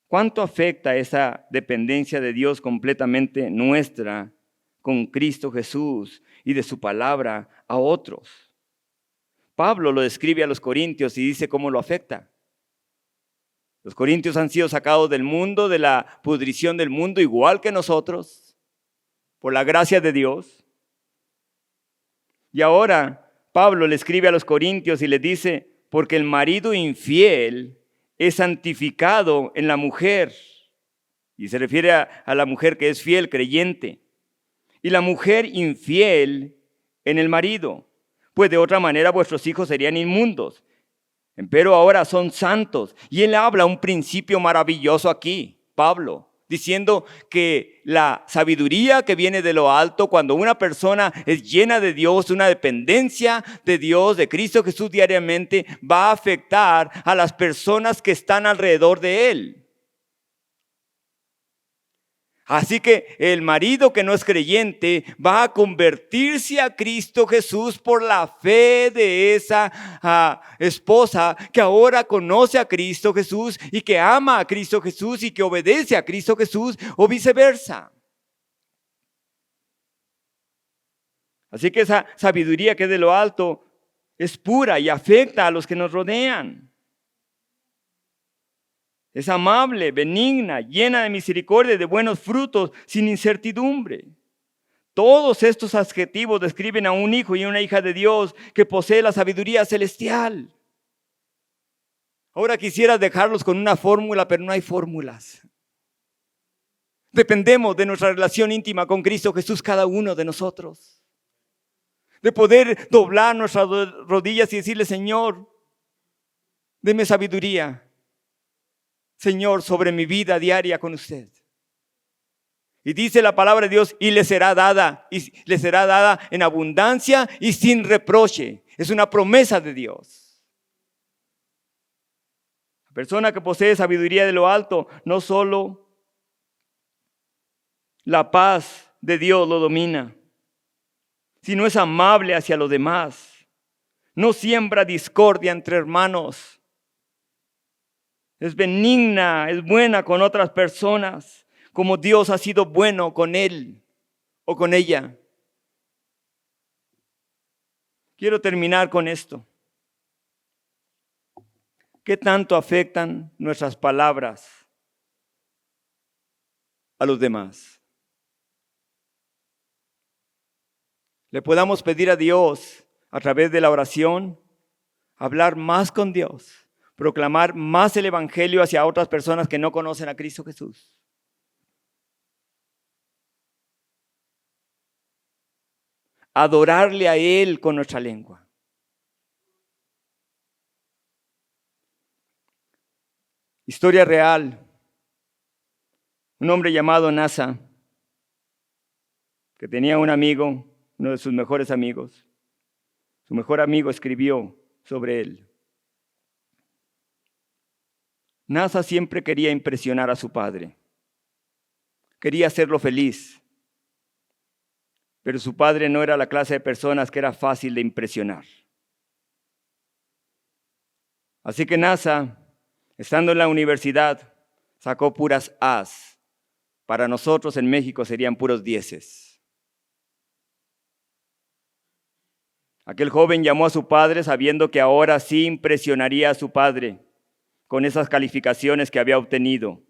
¿Cuánto afecta esa dependencia de Dios completamente nuestra con Cristo Jesús y de su palabra a otros? Pablo lo describe a los corintios y dice cómo lo afecta. Los corintios han sido sacados del mundo, de la pudrición del mundo, igual que nosotros, por la gracia de Dios. Y ahora Pablo le escribe a los corintios y les dice, porque el marido infiel es santificado en la mujer. Y se refiere a la mujer que es fiel, creyente. Y la mujer infiel en el marido. Pues de otra manera vuestros hijos serían inmundos. Pero ahora son santos. Y él habla un principio maravilloso aquí, Pablo, diciendo que la sabiduría que viene de lo alto, cuando una persona es llena de Dios, una dependencia de Dios, de Cristo Jesús diariamente, va a afectar a las personas que están alrededor de él. Así que el marido que no es creyente va a convertirse a Cristo Jesús por la fe de esa esposa que ahora conoce a Cristo Jesús y que ama a Cristo Jesús y que obedece a Cristo Jesús o viceversa. Así que esa sabiduría que es de lo alto es pura y afecta a los que nos rodean. Es amable, benigna, llena de misericordia y de buenos frutos, sin incertidumbre. Todos estos adjetivos describen a un hijo y una hija de Dios que posee la sabiduría celestial. Ahora quisiera dejarlos con una fórmula, pero no hay fórmulas. Dependemos de nuestra relación íntima con Cristo Jesús, cada uno de nosotros. De poder doblar nuestras rodillas y decirle: Señor, deme sabiduría, Señor, sobre mi vida diaria con usted. Y dice la palabra de Dios: y le será dada en abundancia y sin reproche. Es una promesa de Dios. La persona que posee sabiduría de lo alto, no solo la paz de Dios lo domina, sino es amable hacia los demás. No siembra discordia entre hermanos. Es benigna, es buena con otras personas, como Dios ha sido bueno con él o con ella. Quiero terminar con esto. ¿Qué tanto afectan nuestras palabras a los demás? Le podamos pedir a Dios, a través de la oración, hablar más con Dios, proclamar más el evangelio hacia otras personas que no conocen a Cristo Jesús. Adorarle a Él con nuestra lengua. Historia real. Un hombre llamado Nasa, que tenía un amigo, uno de sus mejores amigos. Su mejor amigo escribió sobre él. Nasa siempre quería impresionar a su padre. Quería hacerlo feliz. Pero su padre no era la clase de personas que era fácil de impresionar. Así que Nasa, estando en la universidad, sacó puras A's. Para nosotros en México serían puros dieces. Aquel joven llamó a su padre sabiendo que ahora sí impresionaría a su padre con esas calificaciones que había obtenido,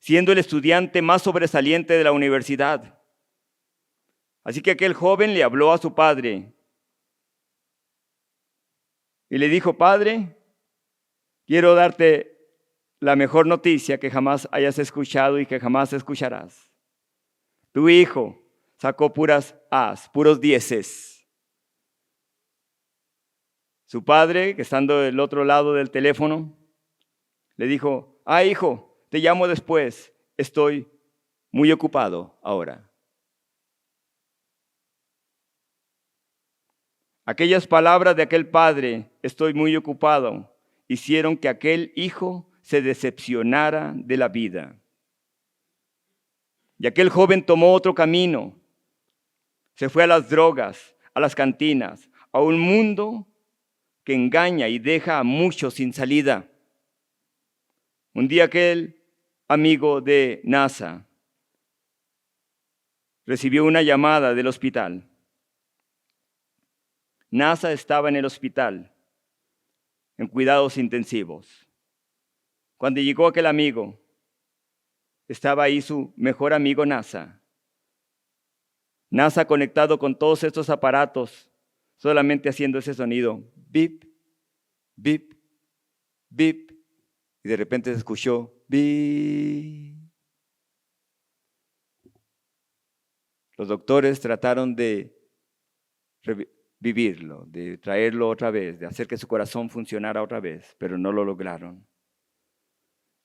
siendo el estudiante más sobresaliente de la universidad. Así que aquel joven le habló a su padre y le dijo: Padre, quiero darte la mejor noticia que jamás hayas escuchado y que jamás escucharás. Tu hijo sacó puras A's, puros dieces. Su padre, que estando del otro lado del teléfono, le dijo: hijo, te llamo después, estoy muy ocupado ahora. Aquellas palabras de aquel padre, estoy muy ocupado, hicieron que aquel hijo se decepcionara de la vida. Y aquel joven tomó otro camino. Se fue a las drogas, a las cantinas, a un mundo que engaña y deja a muchos sin salida. Un día aquel amigo de Nasa recibió una llamada del hospital. Nasa estaba en el hospital, en cuidados intensivos. Cuando llegó aquel amigo, estaba ahí su mejor amigo Nasa. Nasa conectado con todos estos aparatos, solamente haciendo ese sonido, bip, bip, bip, y de repente se escuchó, bip. Los doctores trataron de vivirlo, de traerlo otra vez, de hacer que su corazón funcionara otra vez, pero no lo lograron.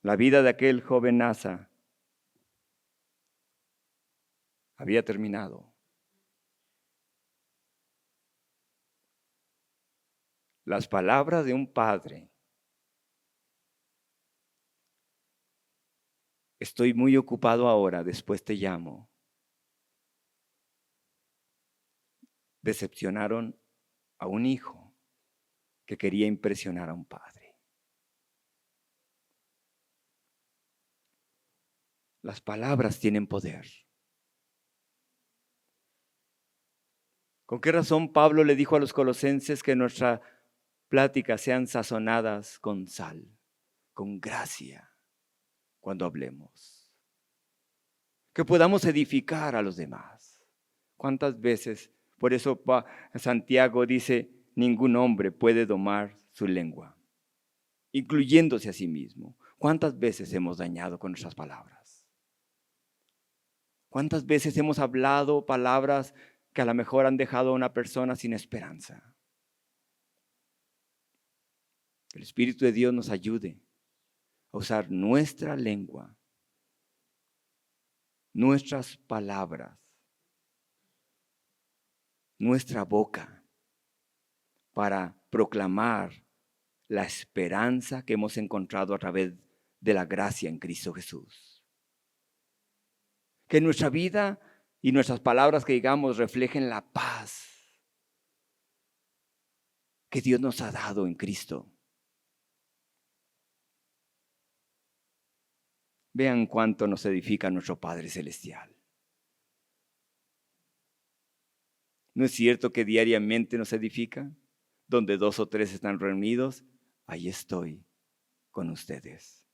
La vida de aquel joven Nasa había terminado. Las palabras de un padre: estoy muy ocupado ahora, después te llamo, decepcionaron a un hijo que quería impresionar a un padre. Las palabras tienen poder. ¿Con qué razón Pablo le dijo a los colosenses que nuestras pláticas sean sazonadas con sal, con gracia? cuando hablemos. Que podamos edificar a los demás. ¿Cuántas veces? Por eso Santiago dice, ningún hombre puede domar su lengua, incluyéndose a sí mismo. ¿Cuántas veces hemos dañado con nuestras palabras? ¿Cuántas veces hemos hablado palabras que a lo mejor han dejado a una persona sin esperanza? Que el Espíritu de Dios nos ayude a usar nuestra lengua, nuestras palabras, nuestra boca, para proclamar la esperanza que hemos encontrado a través de la gracia en Cristo Jesús. Que nuestra vida y nuestras palabras que digamos reflejen la paz que Dios nos ha dado en Cristo. Vean cuánto nos edifica nuestro Padre Celestial. ¿No es cierto que diariamente nos edifica? Donde 2 o 3 están reunidos, ahí estoy con ustedes.